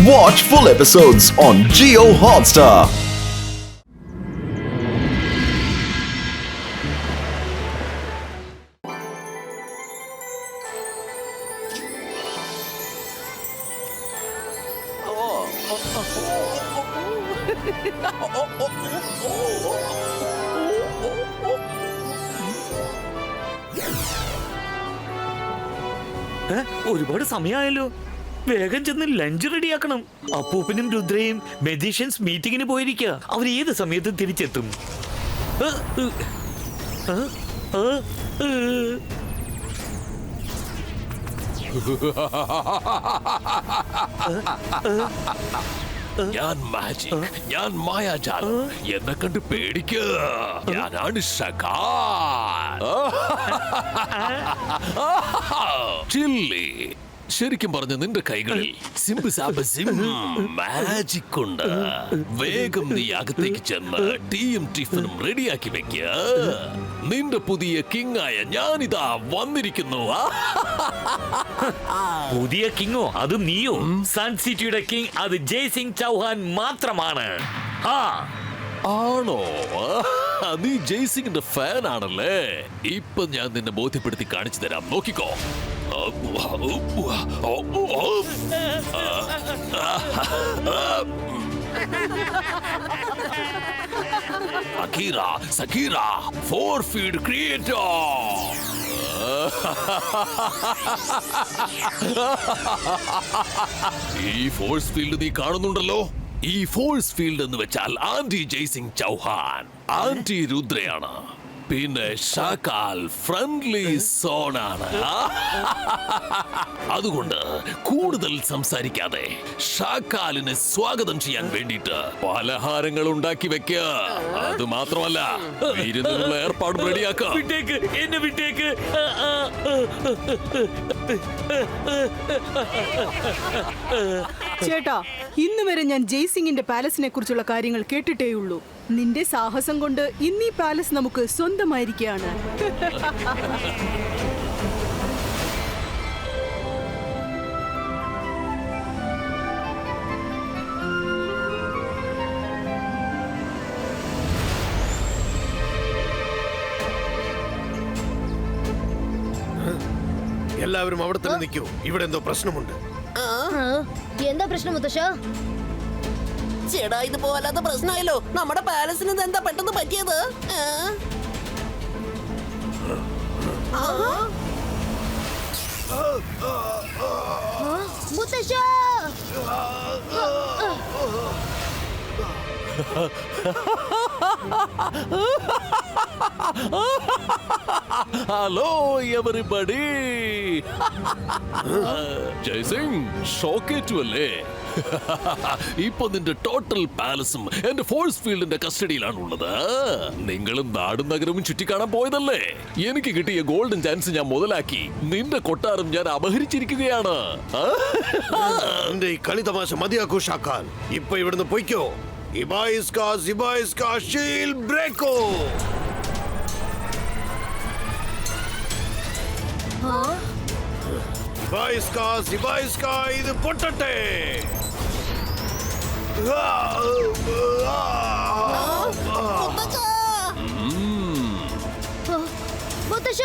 Watch full episodes on Jio Hotstar. ഒരുപാട് സമയമായല്ലോ. വേഗം ചെന്ന് ലഞ്ച് റെഡിയാക്കണം. അപ്പൂപ്പനും രുദ്രയും മെജീഷ്യൻസ് മീറ്റിംഗിന് പോയിരിക്കുക. അവർ ഏത് സമയത്തും തിരിച്ചെത്തും. ഞാൻ മാജിക്, ഞാൻ മായാജാലം. എന്നെ കണ്ട് പേടിക്കുക. ഞാനാണ് ഷകാൽ. ചില്ലി, ശരിക്കും പറഞ്ഞ നിന്റെ കൈകളിൽ മാജിക് ഉണ്ട്. വേഗം നീ അകത്തേക്ക് ചെന്ന് ടീയും ടിഫിനും റെഡിയാക്കി വെക്കുക. നിന്റെ പുതിയ കിങ്ങായ ഞാനിതാ വന്നിരിക്കുന്നു. പുതിയ കിങ്ങോ? അത് നീയോ? സൺ സിറ്റിയുടെ കിങ് അത് ജയ്സിംഗ് ചൗഹാൻ മാത്രമാണ്. ആണോ? നീ ജയ്സിംഗിന്റെ ഫാൻ ആണല്ലേ? ഇപ്പൊ ഞാൻ നിന്നെ ബോധ്യപ്പെടുത്തി കാണിച്ചു തരാം. നോക്കിക്കോ. അഖീറ, സഖീറ, 4 ഫീഡ് ക്രിയേറ്റർ. ഈ ഫോഴ്സ് ഫീൽഡ് നീ കാണുന്നുണ്ടല്ലോ. ഈ ഫോഴ്സ് ഫീൽഡ് എന്ന് വെച്ചാൽ ആന്റി ജയ്സിംഗ് ചൗഹാൻ, ആന്റി രുദ്രയാണ്. പിന്നെ ഷാക്കാൽ ഫ്രണ്ട്ലി സോണാണ്. അതുകൊണ്ട് കൂടുതൽ സംസാരിക്കാതെ ഷാക്കാലിനെ സ്വാഗതം ചെയ്യാൻ വേണ്ടിയിട്ട് പലഹാരങ്ങൾ ഉണ്ടാക്കി വെക്കുക. അത് മാത്രമല്ല, വിരുന്നിനുള്ള ഏർപ്പാടും റെഡിയാക്കുക. വിട്ടേക്ക്, എന്നെ വിട്ടേക്ക്. ചേട്ടാ, ഇന്ന് വരെ ഞാൻ ജയ്സിംഗിന്റെ പാലസിനെ കുറിച്ചുള്ള കാര്യങ്ങൾ കേട്ടിട്ടേയുള്ളൂ. നിന്റെ സാഹസം കൊണ്ട് ഇന്ന് ഈ പാലസ് നമുക്ക് സ്വന്തമായിരിക്കുകയാണ്. എല്ലാവരും അവിടെ തന്നെ നിൽക്കൂ. ഇവിടെ എന്തോ പ്രശ്നമുണ്ട്. എന്താ പ്രശ്നം മുത്തശ്ശ? ചേടാ, ഇത് പോലാത്ത പ്രശ്നമായല്ലോ. നമ്മുടെ പാലസിന് എന്താ പെട്ടെന്ന് പറ്റിയത്? മുത്തശ്ശ, ഹലോ എവരിബഡി. ജയ്സിംഗ്, ഷോക്കേറ്റു അല്ലേ? ഇപ്പൊ നിന്റെ ടോട്ടൽ പാലസും എന്റെ ഫോഴ്സ് ഫീൽഡിന്റെ കസ്റ്റഡിയിലാണുള്ളത്. നിങ്ങളും നാടും നഗരവും ചുറ്റിക്കാണാൻ പോയതല്ലേ? എനിക്ക് കിട്ടിയ ഗോൾഡൻ ചാൻസ് ഞാൻ മുതലാക്കി നിന്റെ കൊട്ടാരം ഞാൻ അപഹരിച്ചിരിക്കുകയാണ്. എന്റെ ഈ കളി തമാശ മതിയാക്കൂ ഷാക്കാൽ. ഇപ്പൊ ഇവിടുന്ന് പൊയ്ക്കോ. ബ്രേക്കോ. ഇത് പൊട്ടട്ടെ. മുത്തശ്ശ,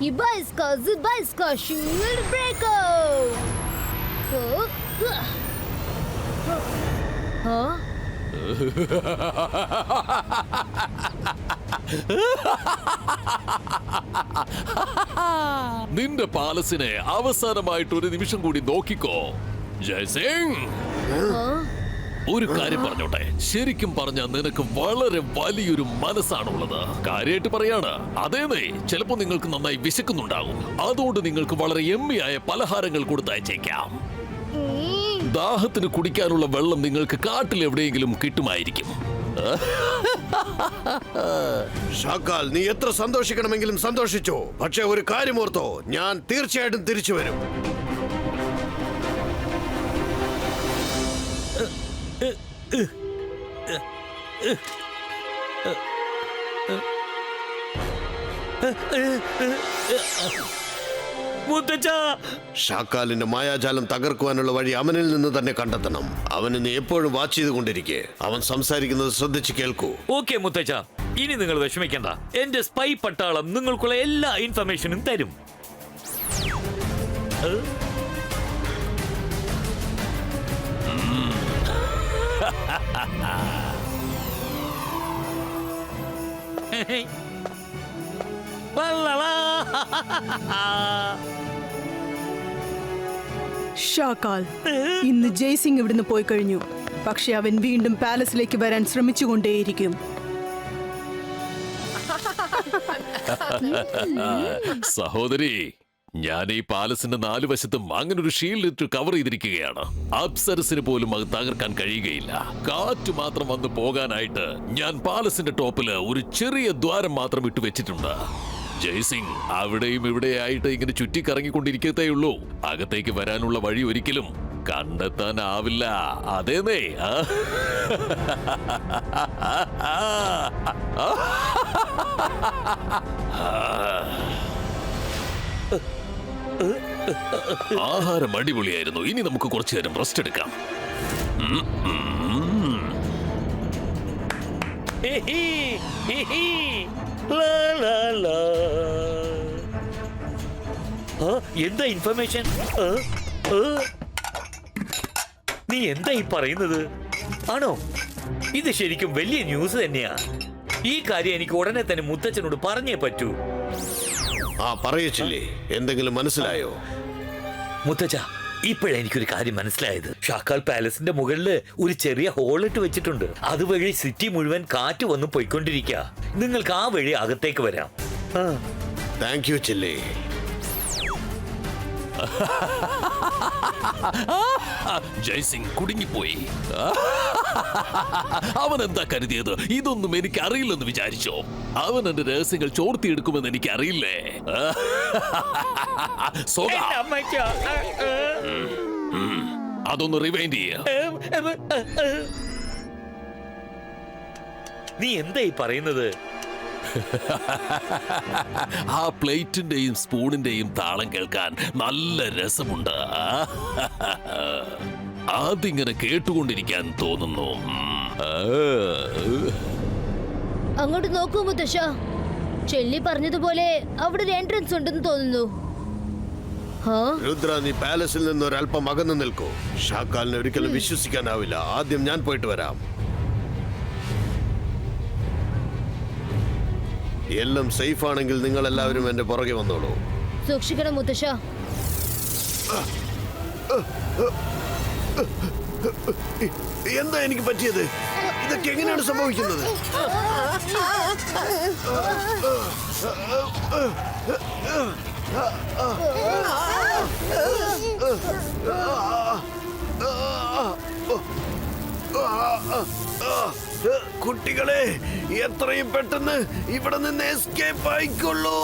Ibaiska Shield Breaker. നിന്റെ പാലസിനെ അവസാനമായിട്ട് ഒരു നിമിഷം കൂടി നോക്കിക്കോ ജയ്സിംഗ്. ഒരു കാര്യം പറഞ്ഞോട്ടെ, ശരിക്കും പറഞ്ഞാൽ നിനക്ക് വളരെ വലിയൊരു മനസ്സാണുള്ളത്. കാര്യമായിട്ട് പറയാണ്. അതേന്നേ, ചിലപ്പോ നിങ്ങൾക്ക് നന്നായി വിശക്കുന്നുണ്ടാകും. അതുകൊണ്ട് നിങ്ങൾക്ക് വളരെ എമ്മിയായ പലഹാരങ്ങൾ കൊടുത്തയച്ചേക്കാം. ദാഹത്തിന് കുടിക്കാനുള്ള വെള്ളം നിങ്ങൾക്ക് കാട്ടിൽ എവിടെയെങ്കിലും കിട്ടുമായിരിക്കും. ഷാക്കാൽ, നീ എത്ര സന്തോഷിക്കണമെങ്കിലും സന്തോഷിച്ചോ. പക്ഷെ ഒരു കാര്യം ഓർത്തോ, ഞാൻ തീർച്ചയായിട്ടും തിരിച്ചു വരും. മുത്തച്ഛ, ഷാക്കാലിന്റെ മായാജാലം തകർക്കുവാനുള്ള വഴി അവനിൽ നിന്ന് തന്നെ കണ്ടെത്തണം. അവന് നീ എപ്പോഴും വാച്ച് ചെയ്തുകൊണ്ടിരിക്കെ. അവൻ സംസാരിക്കുന്നത് ശ്രദ്ധിച്ച് കേൾക്കൂ. ഓക്കെ മുത്തച്ഛ, ഇനി നിങ്ങൾ വിഷമിക്കണ്ട. എന്റെ സ്പൈ പട്ടാളം നിങ്ങൾക്കുള്ള എല്ലാ ഇൻഫർമേഷനും തരും. ഷാക്കാൽ, ഇന്ന് ജയ്സിംഗ് ഇവിടുന്ന് പോയി കഴിഞ്ഞു. പക്ഷെ അവൻ വീണ്ടും പാലസിലേക്ക് വരാൻ ശ്രമിച്ചുകൊണ്ടേയിരിക്കും. സഹോദരി, ഞാൻ ഈ പാലസിന്റെ 4 വശത്തും അങ്ങനെ ഒരു ഷീൽഡ് ഇട്ട് കവർ ചെയ്തിരിക്കുകയാണ്. അപ്സരസിന് പോലും അത് തകർക്കാൻ കഴിയുകയില്ല. കാറ്റ് മാത്രം വന്ന് പോകാനായിട്ട് ഞാൻ പാലസിന്റെ ടോപ്പില് ഒരു ചെറിയ ദ്വാരം മാത്രം ഇട്ട് വെച്ചിട്ടുണ്ട്. ജയ്സിംഗ് അവിടെയും ഇവിടെയായിട്ട് ഇങ്ങനെ ചുറ്റിക്കറങ്ങിക്കൊണ്ടിരിക്കത്തേ ഉള്ളൂ. അകത്തേക്ക് വരാനുള്ള വഴി ഒരിക്കലും കണ്ടെത്താനാവില്ല. അതേന്നേ. ആഹാരം അടിപൊളിയായിരുന്നു. ഇനി നമുക്ക് കുറച്ചു നേരം റെസ്റ്റ് എടുക്കാം. എന്താ ഇൻഫർമേഷൻ? നീ എന്താ ഈ പറയുന്നത്? ആണോ? ഇത് ശരിക്കും വലിയ ന്യൂസ് തന്നെയാ. ഈ കാര്യം എനിക്ക് ഉടനെ തന്നെ മുത്തച്ഛനോട് പറഞ്ഞേ പറ്റൂ. പറയച്ചില്ലേ, എന്തെങ്കിലും മനസ്സിലായോ? മുത്തച്ഛ, ഇപ്പോഴെനിക്കൊരു കാര്യം മനസ്സിലായത്. ഷാക്കാൽ പാലസിന്റെ മുകളില് ഒരു ചെറിയ ഹോളിട്ട് വെച്ചിട്ടുണ്ട്. അതുവഴി സിറ്റി മുഴുവൻ കാറ്റ് വന്ന് പോയിക്കൊണ്ടിരിക്കുക. നിങ്ങൾക്ക് ആ വഴി അകത്തേക്ക് വരാം. താങ്ക് യു ചില്ലേ. ജയ്സിംഗ് കുടുങ്ങിപ്പോയി. അവൻ എന്താ കരുതിയത്? ഇതൊന്നും എനിക്ക് അറിയില്ലെന്ന് വിചാരിച്ചോ? അവൻ എന്റെ രഹസ്യങ്ങൾ ചോർത്തിയെടുക്കുമെന്ന് എനിക്ക് അറിയില്ലേ? അതൊന്ന് റിവൈൻഡ് ചെയ്യ. നീ എന്താ ഈ പറയുന്നത്? ആ പ്ലേറ്റിന്റെയും സ്പൂണിന്റെയും താളം കേൾക്കാൻ നല്ല രസമുണ്ട്. അതിങ്ങനെ കേട്ടുകൊണ്ടിരിക്കാൻ തോന്നുന്നു. അങ്ങോട്ട് നോക്കൂ മുത്തശ്ശ. ചെല്ലി പറഞ്ഞതുപോലെ അവിടെ ഒരു എൻട്രൻസ് ഉണ്ടെന്ന് തോന്നുന്നു. രുദ്ര, നീ പാലസിൽ നിന്ന് ഒരല്പം അകന്നു നിൽക്കൂ. ഷാക്കാലിനെ ഒരിക്കലും വിശ്വസിക്കാനാവില്ല. ആദ്യം ഞാൻ പോയിട്ട് വരാം. എല്ലാം സേഫ് ആണെങ്കിൽ നിങ്ങൾ എല്ലാവരും എന്റെ പുറകെ വന്നോളൂ. സൂക്ഷിക്കണം മുത്തശ്ശ. എന്താ എനിക്ക് പറ്റിയത്? ഇതൊക്കെ എങ്ങനെയാണ് സംഭവിക്കുന്നത്? കുട്ടികളെ, എത്രയും പെട്ടെന്ന് ഇവിടെ നിന്ന് എസ്കേപ്പ് ആയിക്കൊള്ളൂ.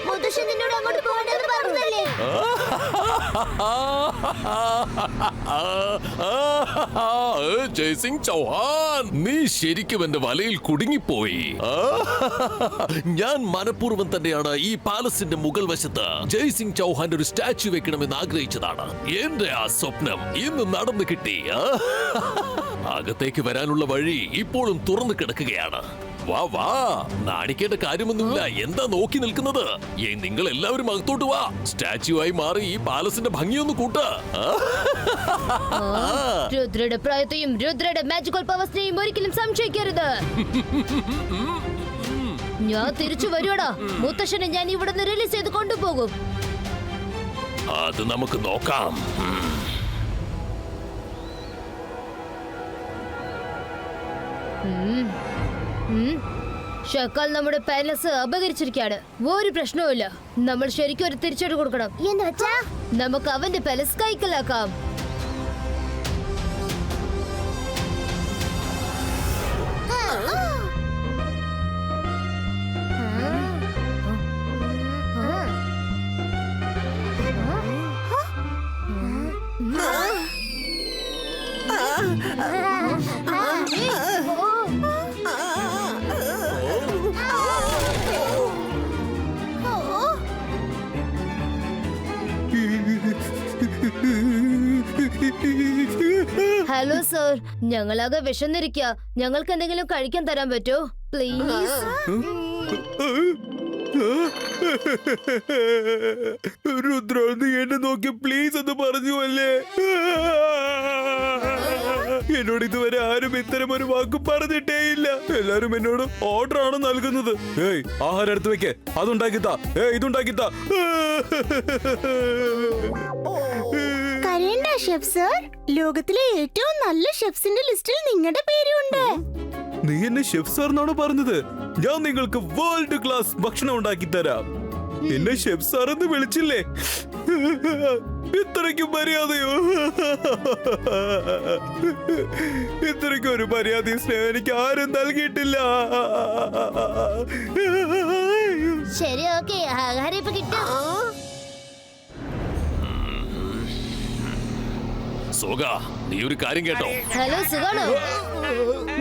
മുത്തശ്ശൻ നിന്നോട് അങ്ങോട്ട് പോകണ്ടെന്ന് പറഞ്ഞല്ലേ? ജയ്സിംഗ് ചൗഹാൻ, നീ ശരിക്കും എന്റെ വലയിൽ കുടുങ്ങിപ്പോയി. ഞാൻ മനഃപൂർവ്വം തന്നെയാണ് ഈ പാലസിന്റെ മുകൾ വശത്ത് ജയ്സിംഗ് ചൗഹാന്റെ ഒരു സ്റ്റാച്യു വെക്കണമെന്ന് ആഗ്രഹിച്ചതാണ്. എന്റെ ആ സ്വപ്നം ഇന്ന് നടന്നു കിട്ടി. അകത്തേക്ക് വരാനുള്ള വഴി ഇപ്പോഴും തുറന്നു കിടക്കുകയാണ്. വാ വാ, നാണിക്കേണ്ട കാര്യമൊന്നുമില്ല. എന്താ നോക്കി നിൽക്കുന്നത്? നിങ്ങൾ എല്ലാവരും അകത്തോട്ട് വാ. സ്റ്റാച്യു ആയി മാറി ഈ പാലസിന്റെ ഭംഗിയൊന്ന് കൂട്ട. രുദ്രയുടെ പ്രായത്തെയും രുദ്രയുടെ മാജിക്കൽ പവേഴ്സിനെയും ഒരിക്കലും സംശയിക്കരുത്. ഞാൻ തിരിച്ചു വരുവാടാ. മുത്തശ്ശനെ ഞാൻ ഇവിടെ നിന്ന് റിലീസ് ചെയ്ത് കൊണ്ടുപോകും. അത് നമുക്ക് നോക്കാം. ഷക്കാൽ നമ്മുടെ പാലസ് അപകരിച്ചിരിക്കുകയാണ്. ഒരു പ്രശ്നവുമില്ല. നമ്മൾ ശരിക്കും ഒരു തിരിച്ചടി കൊടുക്കണം. നമുക്ക് അവന്റെ പാലസ് കൈക്കലാക്കാം. ഹലോ സർ, ഞങ്ങളാകെ വിശന്നിരിക്കുക. ഞങ്ങൾക്ക് എന്തെങ്കിലും കഴിക്കാൻ തരാൻ പറ്റോ പ്ലീസ്? രുദ്ര, നീ എന്നെ നോക്കി പ്ലീസ് എന്ന് പറഞ്ഞു അല്ലേ? എന്നോട് ഇതുവരെ ആരും ഇത്തരം ഒരു വാക്ക് പറഞ്ഞിട്ടേ ഇല്ല. എല്ലാരും എന്നോട് ഓർഡർ ആണ് നൽകുന്നത്. ഏയ്, ആഹാരം എടുത്തു വെക്കേ, അതുണ്ടാക്കിത്താ, ഇതുണ്ടാക്കിത്താ. കരയണ്ട ഷെഫ് സർ, ലോകത്തിലെ ഏറ്റവും നല്ല ഷെഫ്സിന്റെ ലിസ്റ്റിൽ നിങ്ങളുടെ പേരുണ്ട്. നീ എന്നെ ഷെഫ് സാർ എന്നാണോ പറഞ്ഞത്? ഞാൻ നിങ്ങൾക്ക് വേൾഡ് ക്ലാസ് ഭക്ഷണം ഉണ്ടാക്കി തരാം. എന്നെ ഷെഫ് സാർ എന്ന് വിളിച്ചില്ലേ? ഇത്രയ്ക്കും മര്യാദയോ? ഇത്രയ്ക്കും ഒരു മര്യാദയും സ്നേഹം എനിക്ക് ആരും നൽകിയിട്ടില്ല. ശരി, ഓക്കെ, ആഹാരം ഇപ്പൊ കിട്ടും. സോഗ, നീ ഒരു കാര്യം കേട്ടോ? ഹലോ, സുഖാണോ?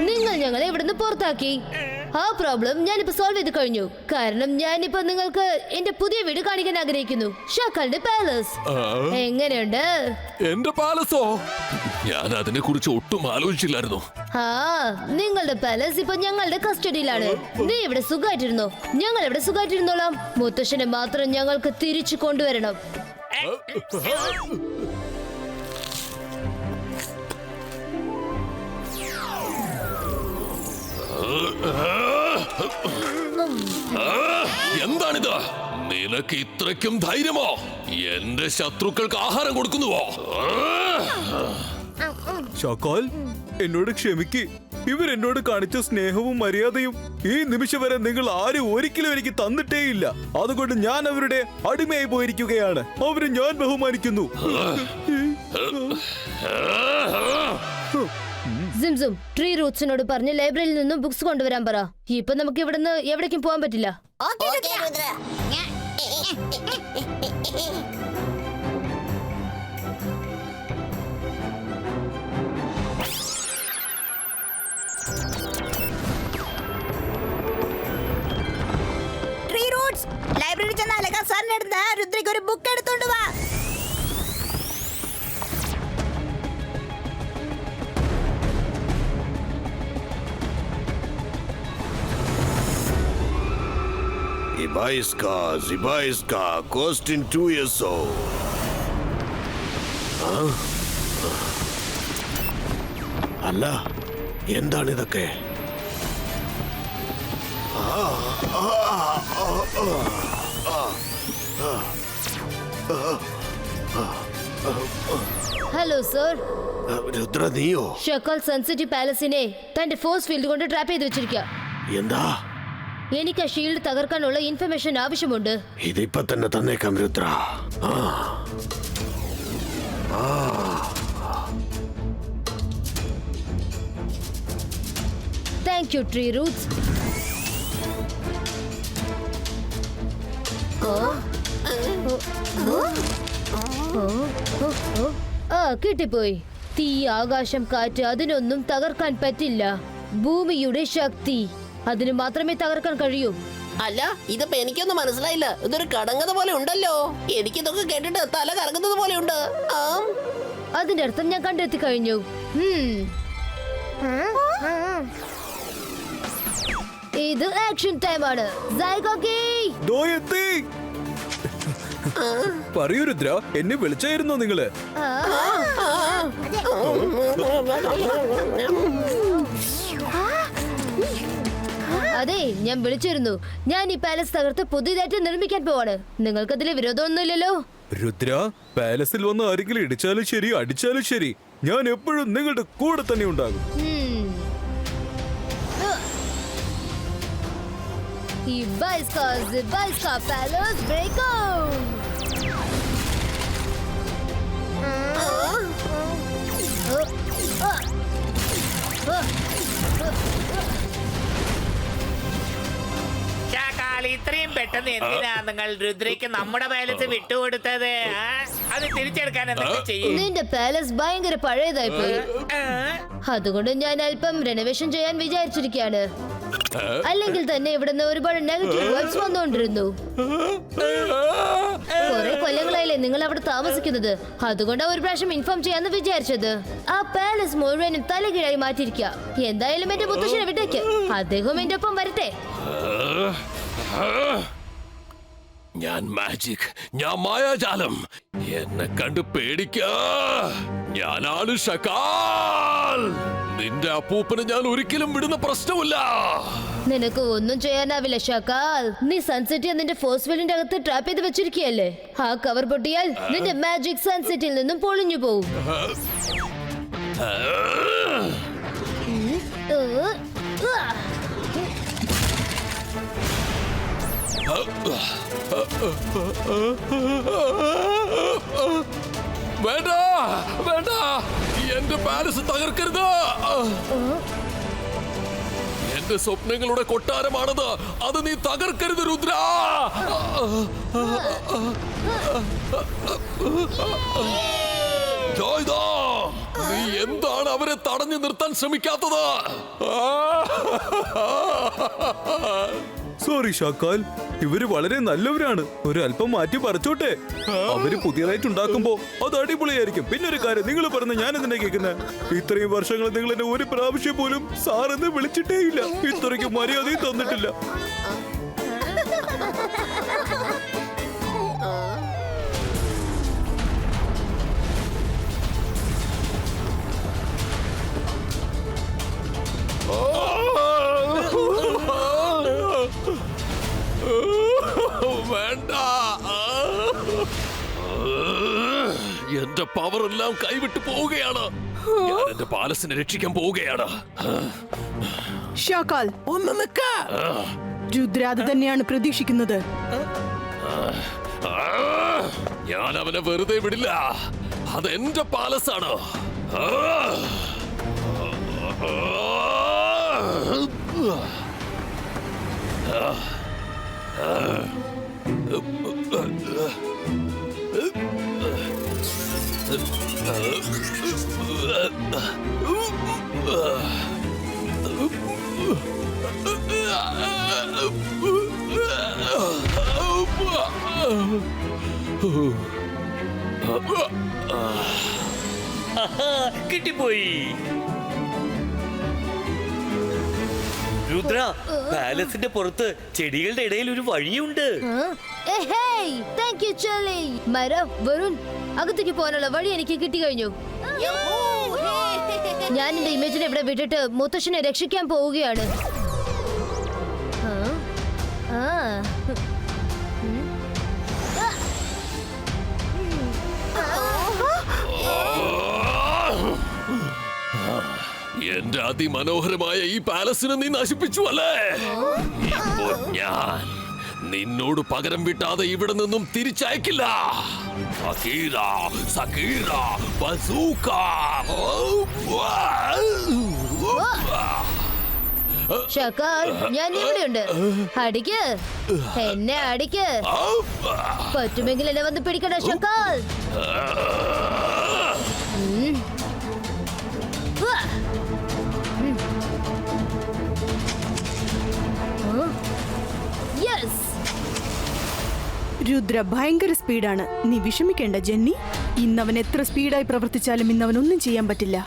നിങ്ങൾ ഞങ്ങളെ ഇവിടുന്ന് പുറത്താക്കി. ആ പ്രോബ്ലം ഞാനിപ്പോ സോൾവ് ചെയ്ത് കഴിഞ്ഞു. കാരണം ഞാനിപ്പോ നിങ്ങൾക്ക് എന്റെ പുതിയ വീട് കാണിക്കാൻ ആഗ്രഹിക്കുന്നു, ഷാക്കാലിന്റെ പാലസ്. എങ്ങനെയുണ്ട് എന്റെ പാലസോ? ഞാൻ അതിനെ കുറിച്ച് ഒട്ടും ആലോചിച്ചില്ലായിരുന്നു. ആ, നിങ്ങളുടെ പാലസ് ഇപ്പൊ ഞങ്ങളുടെ കസ്റ്റഡിയിലാണ്. നീ ഇവിടെ സുഖമായിട്ടിരുന്നോ? ഞങ്ങൾ ഇവിടെ സുഖമായിട്ടിരുന്നോളാം. മുത്തശ്ശനെ മാത്രം ഞങ്ങൾക്ക് തിരിച്ചു കൊണ്ടുവരണം. എന്താണിത്? നിനക്ക് ഇത്രയ്ക്കും ധൈര്യമോ? എന്റെ ശത്രുക്കൾക്ക് ആഹാരം കൊടുക്കുന്നുവോ? ഷാക്കാൽ, എന്നോട് ക്ഷമിക്ക്. ഇവരെന്നോട് കാണിച്ച സ്നേഹവും മര്യാദയും ഈ നിമിഷം വരെ നിങ്ങൾ ആരും ഒരിക്കലും എനിക്ക് തന്നിട്ടേയില്ല. അതുകൊണ്ട് ഞാൻ അവരുടെ അടിമയായി പോയിരിക്കുകയാണ്. അവരെ ഞാൻ ബഹുമാനിക്കുന്നു. സിംസും, ട്രീ റൂട്ട്സിനോട് പറഞ്ഞ് ലൈബ്രറിയിൽ നിന്നും ബുക്സ് കൊണ്ടുവരാൻ പറ. ഇപ്പൊ നമുക്ക് ഇവിടുന്ന് എവിടേക്കും പോകാൻ പറ്റില്ല. ട്രീ റൂട്ട്സ്, ലൈബ്രറി ചെന്ന അലക സാറിന്റെ അടുത്ത് രുദ്രയ്ക്ക് ഒരു ബുക്ക് എടുത്തോണ്ട് വാ. Zibaiska, cost in 2 years old. അല്ല, എന്താണിതൊക്കെ? Hello sir. രുദ്ര, നീയോ? ഷക്കാൽ സൺസിറ്റി പാലസിനെ തന്റെ ഫോഴ്സ് ഫീൽഡ് കൊണ്ട് ട്രാപ്പ് ചെയ്ത് വെച്ചിരിക്കുക. എന്താ? എനിക്ക് ആ ഷീൽഡ് തകർക്കാനുള്ള ഇൻഫർമേഷൻ ആവശ്യമുണ്ട്. ഇതിപ്പോ തന്നെ തന്നേക്കാം Rudra. Thank you tree roots. കിട്ടിപ്പോയി. തീ, ആകാശം, കാറ്റ്, അതിനൊന്നും തകർക്കാൻ പറ്റില്ല. ഭൂമിയുടെ ശക്തി, അതിന് മാത്രമേ തകർക്കാൻ കഴിയൂ. അല്ല, ഇതിപ്പോ എനിക്കൊന്നും മനസ്സിലായില്ല. ഇതൊരു കടങ്ങത പോലെ ഉണ്ടല്ലോ. എനിക്കിതൊക്കെ കേട്ടിട്ട് തല കറങ്ങുന്നത് പോലെ ഉണ്ട്. അതിന്റെ അർത്ഥം ഞാൻ കണ്ടെത്തി കഴിഞ്ഞു. ഇത് ആക്ഷൻ ടൈം ആണ്. പറയൂ രുദ്ര, എന്നെ വിളിച്ചായിരുന്നോ നിങ്ങള്? അതെ, ഞാൻ വിളിച്ചിരുന്നു. ഞാൻ ഈ പാലസ് തകർത്ത് പുതിയതായിട്ട് നിർമ്മിക്കാൻ പോവാണ്. നിങ്ങൾക്കതിൽ വിരോധമൊന്നുമില്ലല്ലോ? രുദ്ര, പാലസിൽ വന്ന് ആരെങ്കിലും ഇടിച്ചാലും ശരി, അടിച്ചാലും ശരി, ഞാൻ എപ്പോഴും നിങ്ങളുടെ കൂടെ തന്നെ ഉണ്ടാകും. പാലസ് ബ്രേക്ക് ഇത്രയും പെട്ടെന്ന് എന്തിനാ നിങ്ങൾ രുദ്രയ്ക്ക് നമ്മുടെ പാലസ് വിട്ടുകൊടുത്തത്? അത് തിരിച്ചെടുക്കാൻ എന്തൊക്കെ ചെയ്യും? നിന്റെ പാലസ് ഭയങ്കര പഴയതായി പോയി. അതുകൊണ്ട് ഞാൻ അല്പം റെനോവേഷൻ ചെയ്യാൻ വിചാരിച്ചിരിക്കുകയാണ്. അല്ലെങ്കിൽ തന്നെ ഇവിടുന്ന് ഒരുപാട് നെഗറ്റീവ് വൈബ്സ് വന്നുകൊണ്ടിരുന്നു. കുറെ കൊല്ലങ്ങളായില്ലേ നിങ്ങൾ അവിടെ താമസിക്കുന്നത്. അതുകൊണ്ടാണ് ഒരു പ്രാവശ്യം ഇൻഫോം ചെയ്യാന്ന് വിചാരിച്ചത്. ആ പാലസ് മുഴുവനും തലകീഴായി മാറ്റിയിരിക്കുക. എന്തായാലും എന്റെ മുത്തശ്ശനെ വിട്ടേക്ക്, അദ്ദേഹം എന്റെ ഒപ്പം വരട്ടെ. ഞാൻ മാജിക്, ഞാൻ മായാജാലം. എന്നെ കണ്ട് പേടിക്കാ. ഞാനാണ് ഷക്കാൽ. നിന്റെ അപ്പൂപ്പന് ഞാൻ ഒരിക്കലും വിടുന്ന പ്രശ്നമില്ല. നിനക്ക് ഒന്നും ചെയ്യാനാവില്ല ഷക്കാൽ. നീ സൺസെറ്റ് നിന്റെ ഫോഴ്സ് ഫീൽഡിന്റെ അകത്ത് ട്രാപ്പ് ചെയ്ത് വെച്ചിരിക്കുകയല്ലേ. ആ കവർ പൊട്ടിയാൽ നിന്റെ മാജിക് സൺസെറ്റിൽ നിന്നും പൊളിഞ്ഞു പോവും. വേണ്ട വേണ്ട, എന്റെ പാലസ് തകർക്കരുത്. എന്റെ സ്വപ്നങ്ങളുടെ കൊട്ടാരമാണത്. അത് നീ തകർക്കരുത് രുദ്ര. നീ എന്താണ് അവരെ തടഞ്ഞു നിർത്താൻ ശ്രമിക്കാത്തത്? സോറി ഷാക്കാൽ, ഇവര് വളരെ നല്ലവരാണ്. ഒരു അല്പം മാറ്റി പറിച്ചോട്ടെ. അവര് പുതിയതായിട്ട് ഉണ്ടാക്കുമ്പോ അത് അടിപൊളിയായിരിക്കും. പിന്നെ ഒരു കാര്യം, നിങ്ങൾ പറഞ്ഞ ഞാൻ എന്തിനാ കേൾക്കുന്നത്? ഇത്രയും വർഷങ്ങൾ നിങ്ങൾ എന്നെ ഒരു പ്രാവശ്യം പോലും സാറെന്ന് വിളിച്ചിട്ടേ ഇല്ല. ഇത്രയ്ക്ക് മര്യാദയും തന്നിട്ടില്ല. വേണ്ട, എന്റെ പവർ എല്ലാം കൈവിട്ട് പോവുകയാണ്. ഞാൻ എന്റെ പാലസിനെ രക്ഷിക്കാൻ പോവുകയാണ്. ഷാക്കാൽ, ഒന്ന് നിക്ക. രുദ്ര അത് തന്നെയാണ് പ്രതീക്ഷിക്കുന്നത്. ഞാൻ അവനെ വെറുതെ വിടില്ല. അത് എന്റെ പാലസാണ്. കിട്ടിപ്പോയി. രുദ്ര, പാലസിന്റെ പുറത്ത് ചെടികളുടെ ഇടയിൽ ഒരു വഴിയുണ്ട്. വരുൺ, അകത്തേക്ക് പോകാനുള്ള വഴി എനിക്ക് കിട്ടി കഴിഞ്ഞു. ഞാൻ എന്റെ ഇമേജിനെ ഇവിടെ വിട്ടിട്ട് മുത്തശ്ശനെ രക്ഷിക്കാൻ പോവുകയാണ്. എന്റെ അതിമനോഹരമായ ഈ പാലസിനെ നീ നശിപ്പിച്ചു അല്ലേ? ഇപ്പോൾ ഞാൻ നിന്നോട് പകരം വിട്ടാതെ ഇവിടെ നിന്നും തിരിച്ചയക്കില്ല. സകീറ, സകീറ, ബസൂക്ക. ഷക്കാൽ, ഞാൻ ഇവിടെയുണ്ട്. അടിക്ക്, എന്നെ അടിക്ക്. പറ്റുമെങ്കിൽ എന്നെ വന്ന് പിടിക്കണ ഷക്കാൽ. രുദ്ര ഭയങ്കര സ്പീഡാണ്. നീ വിഷമിക്കേണ്ട ജെന്നി. ഇന്നവൻ എത്ര സ്പീഡായി പ്രവർത്തിച്ചാലും ഇന്നവൻ ഒന്നും ചെയ്യാൻ പറ്റില്ല.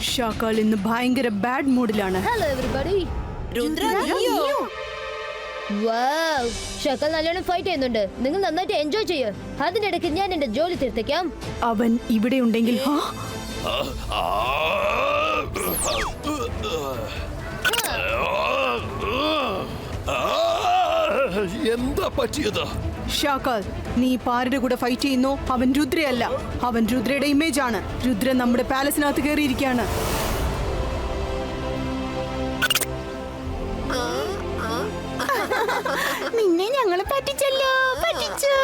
ഷാക്കാൽ ഇന്ന് ഭയങ്കര ബാഡ് മൂഡിലാണ്. Hello everybody. വാവ്, ഷക്കാൽ നല്ലോണം ഫൈറ്റ് ചെയ്യുന്നുണ്ട്. നിങ്ങൾ നന്നായിട്ട് എൻജോയ് ചെയ്യൂ. അതിനിടയ്ക്ക് ഞാൻ എന്റെ ജോലി തീർത്തേക്കാം. അവൻ ഇവിടെ ഉണ്ടെങ്കിൽ എന്താ പറ്റിയത്? ഷാക്കാൽ, നീ പാരുടെ കൂടെ ഫൈറ്റ് ചെയ്യുന്നു. അവൻ രുദ്രയല്ല, അവൻ രുദ്രയുടെ ഇമേജ് ആണ്. രുദ്ര നമ്മുടെ പാലസിനകത്ത് കയറിയിരിക്കുകയാണ്. നിന്നെ ഞങ്ങളെ പറ്റിച്ചല്ലോ, പറ്റിച്ചു.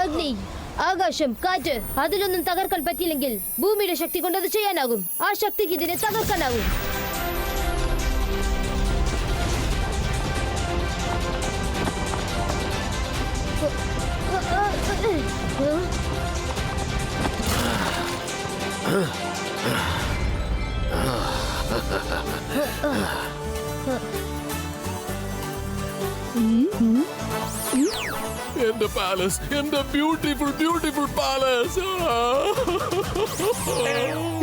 അഗ്നി, ആകാശം, കാറ്റ്, അതിലൊന്നും തകർക്കാൻ പറ്റിയില്ലെങ്കിൽ ഭൂമിയുടെ ശക്തി കൊണ്ട് അത് ചെയ്യാനാകും. ആ ശക്തിക്ക് ഇതിനെ തകർക്കാനാകും. എന്റെ പാലസ്, എന്റെ ബ്യൂട്ടിഫുൾ ബ്യൂട്ടിഫുൾ പാലസ്.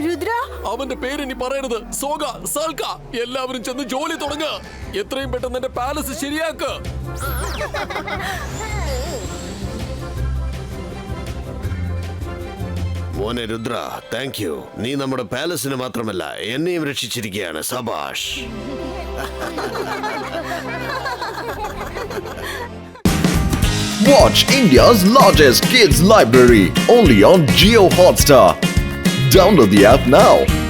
രുദ്ര, അവന്റെ പേരിനി പറയരുത്. സോഗ, സൽക്ക, എല്ലാവരും ചെന്ന് ജോലി തുടങ്ങുക. എത്രയും പെട്ടെന്ന് എന്റെ പാലസ് ശരിയാക്ക്. മോനെ രുദ്ര, താങ്ക് യു. നീ നമ്മുടെ പാലസിനെ മാത്രമല്ല എന്നെയും രക്ഷിച്ചിരിക്കുകയാണ്. സബാഷ്. Watch India's largest kids library only on Jio Hotstar. Download the app now.